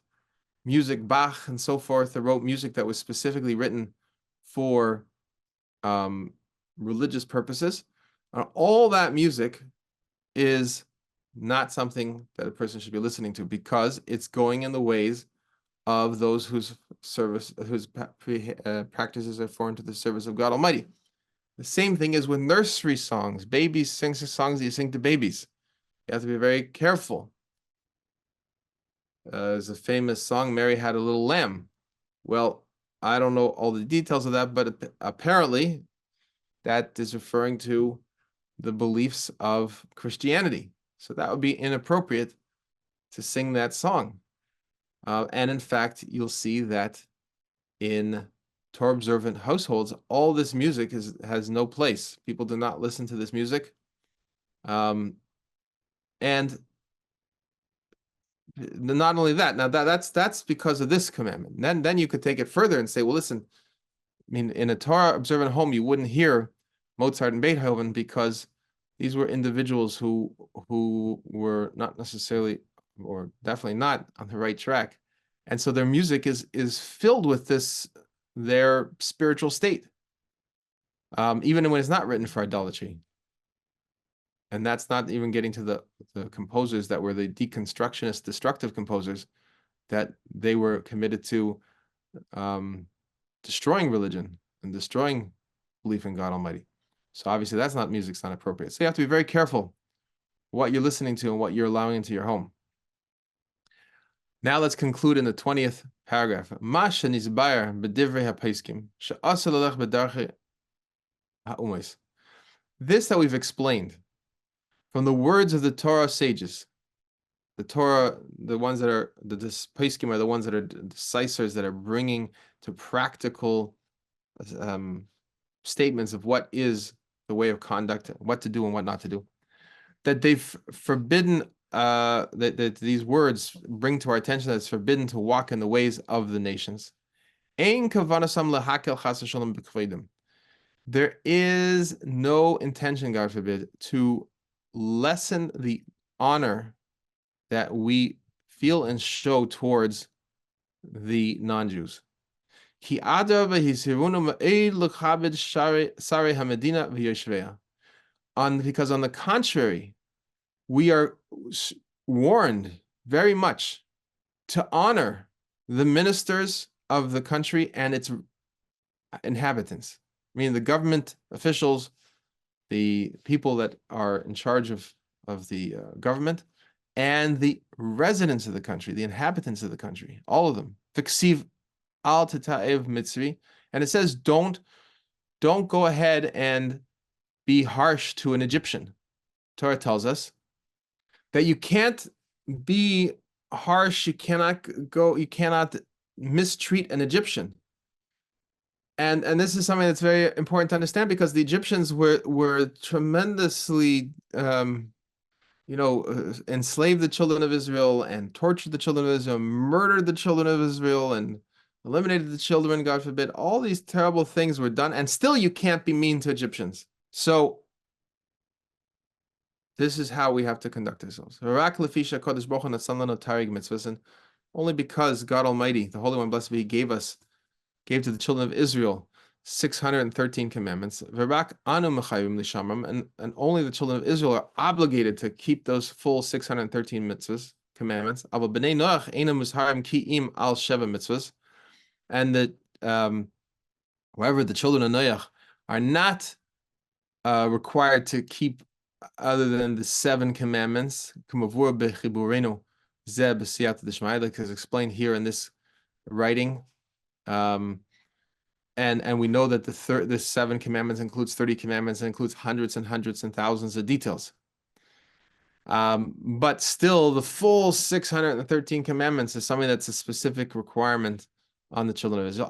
music, Bach and so forth, that wrote music that was specifically written for religious purposes. All that music is not something that a person should be listening to, because it's going in the ways of those whose practices are foreign to the service of God Almighty. The same thing is with nursery songs. Babies sing songs that you sing to babies. You have to be very careful. There's a famous song, Mary Had a Little Lamb. Well, I don't know all the details of that, but apparently that is referring to the beliefs of Christianity. So that would be inappropriate to sing that song. And in fact, you'll see that in Torah observant households, all this music has no place. People do not listen to this music. And not only that, now that's because of this commandment. And then you could take it further and say, well, listen, I mean, in a Torah observant home, you wouldn't hear Mozart and Beethoven, because these were individuals who were not necessarily, or definitely not, on the right track. And so their music is filled with their spiritual state, even when it's not written for idolatry. And that's not even getting to the composers that were the deconstructionist, destructive composers, that they were committed to destroying religion and destroying belief in God Almighty. So obviously that's not music, it's not appropriate. So you have to be very careful what you're listening to and what you're allowing into your home. Now let's conclude in the 20th paragraph. This that we've explained from the words of the Torah sages, the Torah, the ones that are the Peskim, are the ones that are decisors, that are bringing to practical statements of what is the way of conduct, what to do and what not to do, that they've forbidden, that these words bring to our attention that it's forbidden to walk in the ways of the nations. There is no intention, God forbid, to lessen the honor that we feel and show towards the non-Jews. Because on the contrary, we are warned very much to honor the ministers of the country and its inhabitants, meaning the government officials, the people that are in charge of the government, and the residents of the country, the inhabitants of the country, all of them. Fiksiv al tataev mitzri, and it says don't go ahead and be harsh to an Egyptian. Torah tells us that you can't be harsh, you cannot mistreat an Egyptian. And this is something that's very important to understand, because the Egyptians were tremendously enslaved the children of Israel and tortured the children of Israel, murdered the children of Israel, and eliminated the children, God forbid. All these terrible things were done, and still you can't be mean to Egyptians. So this is how we have to conduct ourselves. And only because God Almighty, the Holy One, blessed be He, gave to the children of Israel 613 commandments. And only the children of Israel are obligated to keep those full 613 mitzvahs, commandments. And that however, the children of Noach are not required to keep other than the 7 commandments, like is explained here in this writing. And we know that the 7 commandments includes 30 commandments and includes hundreds and hundreds and thousands of details. But still, the full 613 commandments is something that's a specific requirement on the children of Israel.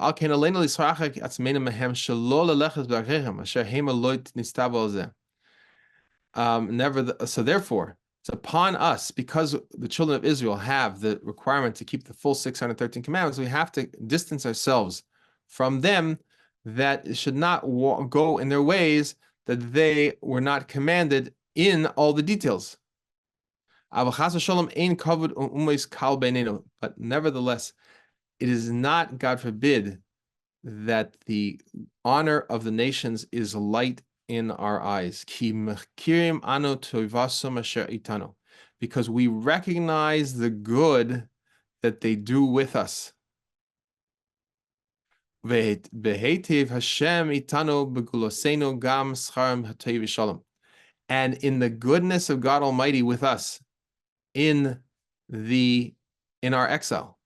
So therefore, it's upon us, because the children of Israel have the requirement to keep the full 613 commandments, we have to distance ourselves from them, that it should not go in their ways that they were not commanded in all the details. But nevertheless, it is not, God forbid, that the honor of the nations is light in our eyes, because we recognize the good that they do with us. And in the goodness of God Almighty with us in our exile,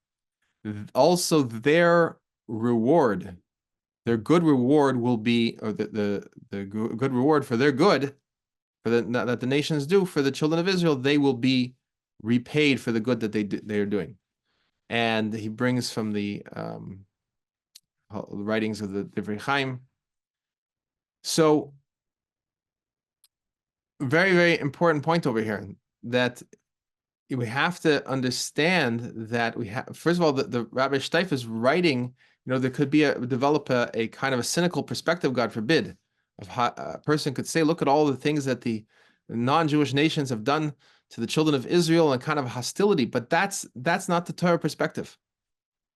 also their reward, their good reward will be, or the good reward for their good, that the nations do for the children of Israel, they will be repaid for the good that they are doing. And he brings from the writings of the Divrei Chaim. So, very, very important point over here, that we have to understand that we have, first of all, the Rabbi Steif is writing, there could be develop a kind of a cynical perspective, God forbid, of how a person could say, look at all the things that the non-Jewish nations have done to the children of Israel, and kind of hostility, but that's not the Torah perspective.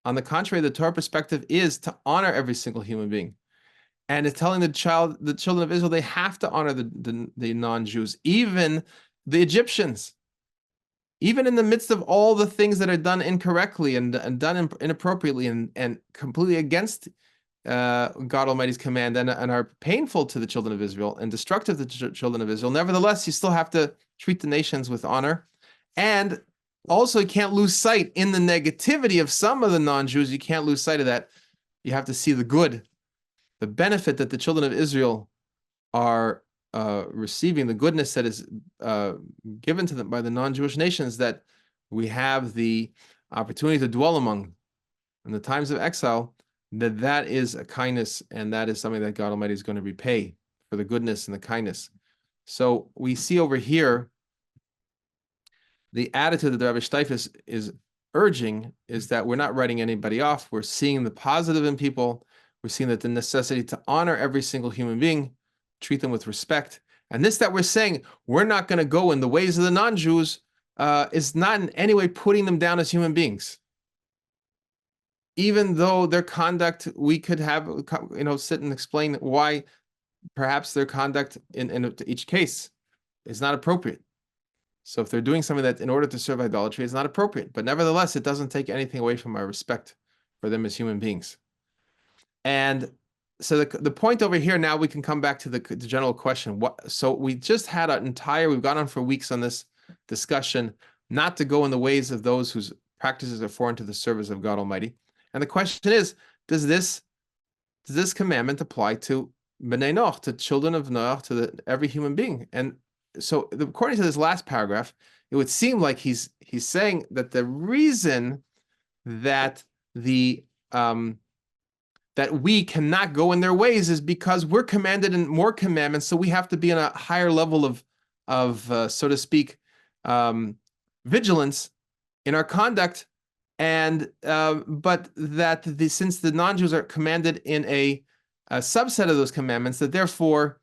On the contrary, the Torah perspective is to honor every single human being. And it's telling the children of Israel, they have to honor the non-Jews, even the Egyptians. Even in the midst of all the things that are done incorrectly and done inappropriately and completely against God Almighty's command and are painful to the children of Israel and destructive to the children of Israel, nevertheless, you still have to treat the nations with honor. And also, you can't lose sight in the negativity of some of the non-Jews. You can't lose sight of that. You have to see the good, the benefit that the children of Israel are receiving, the goodness that is given to them by the non-Jewish nations, that we have the opportunity to dwell among in the times of exile, that is a kindness, and that is something that God Almighty is going to repay for the goodness and the kindness. So we see over here the attitude that the Rabbi Steif is urging is that we're not writing anybody off. We're seeing the positive in people. We're seeing that the necessity to honor every single human being, treat them with respect. And this that we're saying, we're not going to go in the ways of the non-Jews, is not in any way putting them down as human beings. Even though their conduct, we could have, sit and explain why perhaps their conduct in each case is not appropriate. So if they're doing something that in order to serve idolatry is not appropriate, but nevertheless, it doesn't take anything away from our respect for them as human beings. And so the point over here, now we can come back to the general question. So we just had we've gone on for weeks on this discussion, not to go in the ways of those whose practices are foreign to the service of God Almighty. And the question is, does this commandment apply to B'nai Noach, to children of Noach, to every human being? And so according to this last paragraph, it would seem like he's saying that the reason that that we cannot go in their ways is because we're commanded in more commandments, so we have to be in a higher level of so to speak, vigilance in our conduct, and but that since the non-Jews are commanded in a subset of those commandments, that therefore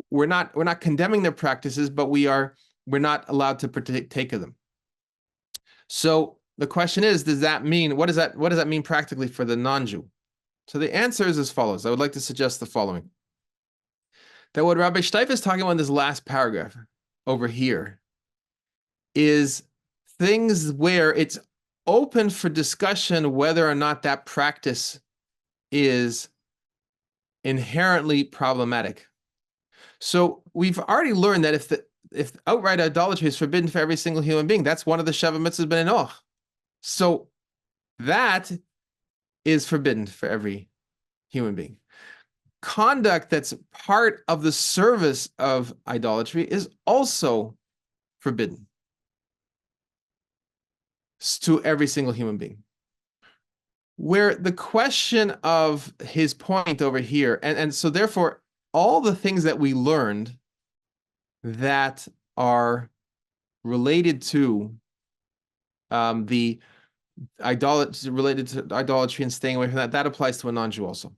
we're not condemning their practices, but we're not allowed to partake of them. So the question is, does that mean, what does that mean practically for the non-Jew? So the answer is as follows. I would like to suggest the following: that what Rabbi Steif is talking about in this last paragraph over here is things where it's open for discussion whether or not that practice is inherently problematic. So we've already learned that if outright idolatry is forbidden for every single human being, that's one of the Sheva Mitzvahs ben Enoch. So that is forbidden for every human being. Conduct that's part of the service of idolatry is also forbidden to every single human being. Where the question of his point over here, and so therefore all the things that we learned that are related to the idolatry, related to idolatry and staying away from that applies to a non-Jew also.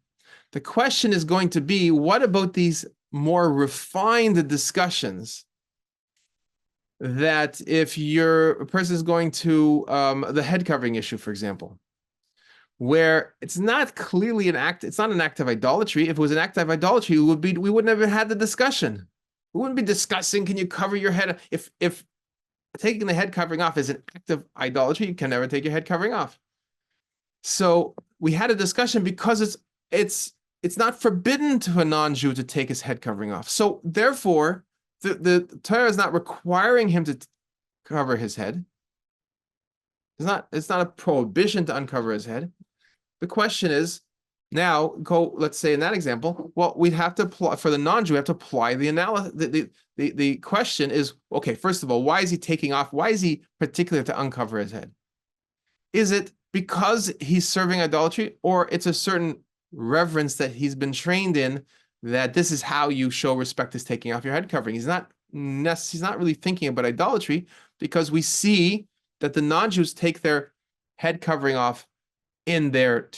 The question is going to be, what about these more refined discussions that if a person is going to the head covering issue, for example, where it's not clearly it's not an act of idolatry. If it was an act of idolatry, we wouldn't have had the discussion. We wouldn't be discussing, can you cover your head? If taking the head covering off is an act of idolatry, you can never take your head covering off. So we had a discussion because it's not forbidden to a non-Jew to take his head covering off. So therefore, the Torah is not requiring him to cover his head. It's not a prohibition to uncover his head. The question is, now let's say in that example, well, we'd have to apply, for the non-Jew, we have to apply the analysis. The question is, okay, first of all, why is he taking off? Why is he particular to uncover his head? Is it because he's serving idolatry, or it's a certain reverence that he's been trained in, that this is how you show respect, is taking off your head covering? He's not really thinking about idolatry, because we see that the non-Jews take their head covering off in their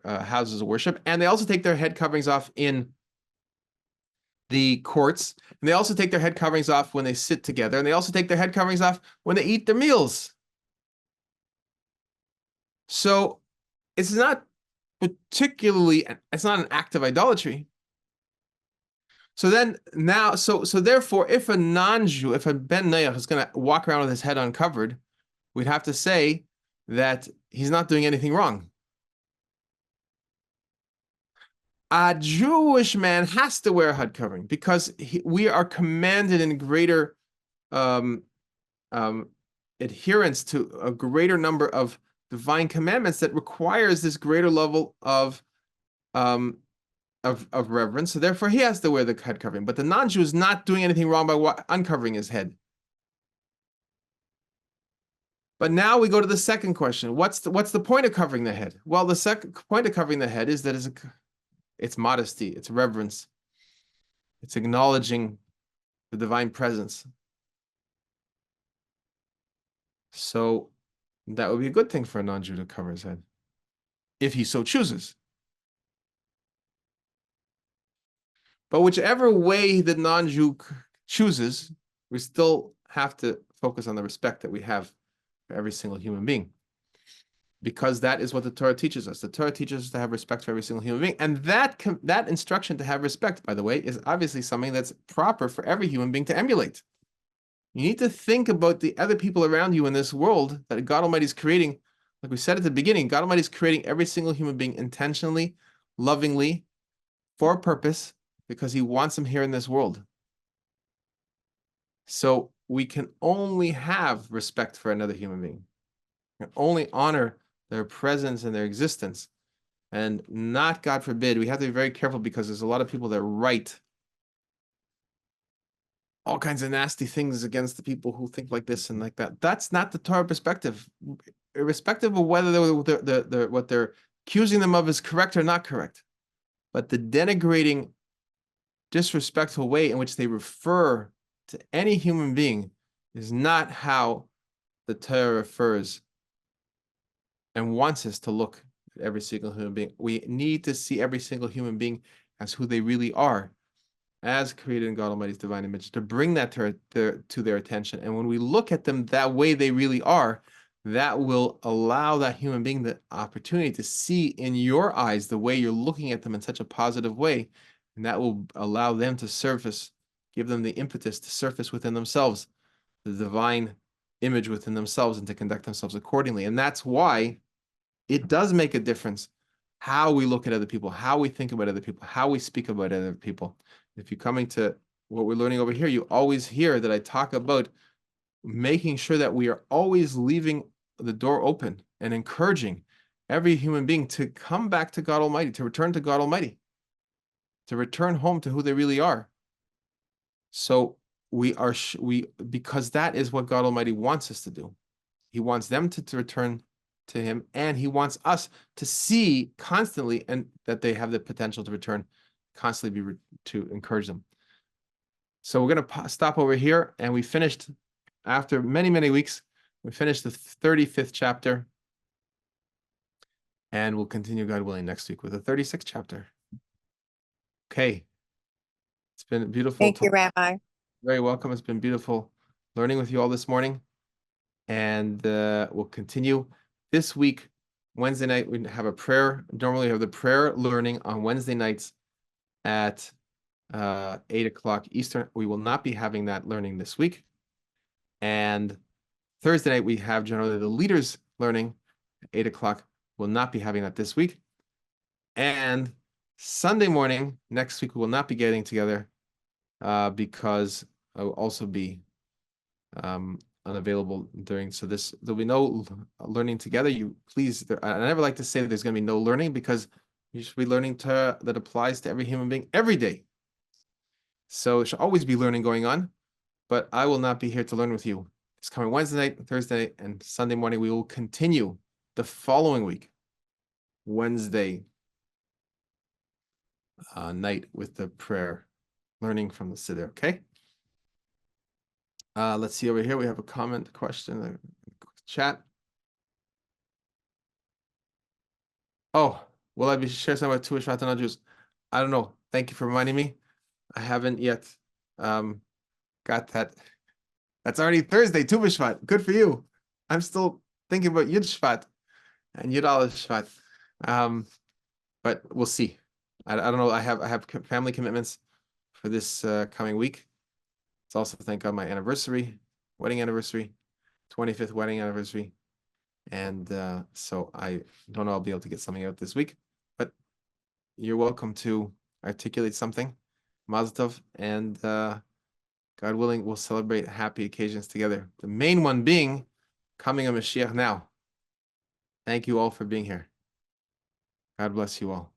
houses of worship, and they also take their head coverings off in the courts, and they also take their head coverings off when they sit together, and they also take their head coverings off when they eat their meals. So it's not an act of idolatry. So then now, so therefore, if a non-Jew, if a ben Noach is going to walk around with his head uncovered, we'd have to say that he's not doing anything wrong. A Jewish man has to wear a head covering because we are commanded in greater adherence to a greater number of divine commandments that requires this greater level of reverence. So therefore, he has to wear the head covering. But the non-Jew is not doing anything wrong by uncovering his head. But now we go to the second question. What's the point of covering the head? Well, the second point of covering the head is that it's modesty, it's reverence, it's acknowledging the divine presence. So that would be a good thing for a non-Jew to cover his head, if he so chooses. But whichever way the non-Jew chooses, we still have to focus on the respect that we have for every single human being, because that is what the Torah teaches us. The Torah teaches us to have respect for every single human being, and that instruction to have respect, by the way, is obviously something that's proper for every human being to emulate. You need to think about the other people around you in this world that God Almighty is creating. Like we said at the beginning, God Almighty is creating every single human being intentionally, lovingly, for a purpose, because he wants them here in this world. So we can only have respect for another human being. We can only honor their presence and their existence, and not, God forbid, we have to be very careful, because there's a lot of people that write all kinds of nasty things against the people who think like this and like that. That's not the Torah perspective. Irrespective of whether what they're accusing them of is correct or not correct. But the denigrating, disrespectful way in which they refer to any human being is not how the Torah refers and wants us to look at every single human being. We need to see every single human being as who they really are, as created in God Almighty's divine image, to bring that to their attention. And when we look at them that way they really are, that will allow that human being the opportunity to see in your eyes the way you're looking at them in such a positive way. And that will allow them to surface, give them the impetus to surface within themselves, the divine image within themselves, and to conduct themselves accordingly. And that's why it does make a difference how we look at other people, how we think about other people, how we speak about other people. If you're coming to what we're learning over here, you always hear that I talk about making sure that we are always leaving the door open and encouraging every human being to come back to God Almighty, to return to God Almighty, to return home to who they really are. So because that is what God Almighty wants us to do. He wants them to return to Him, and He wants us to see constantly and that they have the potential to return, constantly to encourage them. So we're going to stop over here, and we finished, after many, many weeks, we finished the 35th chapter, and we'll continue, God willing, next week with the 36th chapter. Okay. It's been beautiful. Thank you, Rabbi. Very welcome. It's been beautiful learning with you all this morning, and we'll continue. This week, Wednesday night, we have a prayer. Normally, we have the prayer learning on Wednesday nights at 8 o'clock Eastern. We will not be having that learning this week. And Thursday night, we have generally the leaders learning at 8 o'clock. We'll not be having that this week. And Sunday morning, next week, we will not be getting together because I will also be unavailable during. So there'll be no learning together. I never like to say that there's going to be no learning, because you should be learning that applies to every human being every day. So it should always be learning going on, but I will not be here to learn with you. It's coming Wednesday night, Thursday, and Sunday morning. We will continue the following week, Wednesday night, with the prayer, learning from the Siddur, okay? Let's see over here. We have a comment, question, chat. Oh, will I be sharing something about Tu B'Shvat and non-Jews? I don't know. Thank you for reminding me. I haven't yet got that. That's already Thursday, Tu B'Shvat. Good for you. I'm still thinking about Yud Shevat and Yud Aleph Shvat. But we'll see. I don't know. I have family commitments for this coming week. It's also, thank God, my wedding anniversary, 25th wedding anniversary. And so I don't know I'll be able to get something out this week, but you're welcome to articulate something. Mazel tov, and God willing, we'll celebrate happy occasions together. The main one being coming of Mashiach now. Thank you all for being here. God bless you all.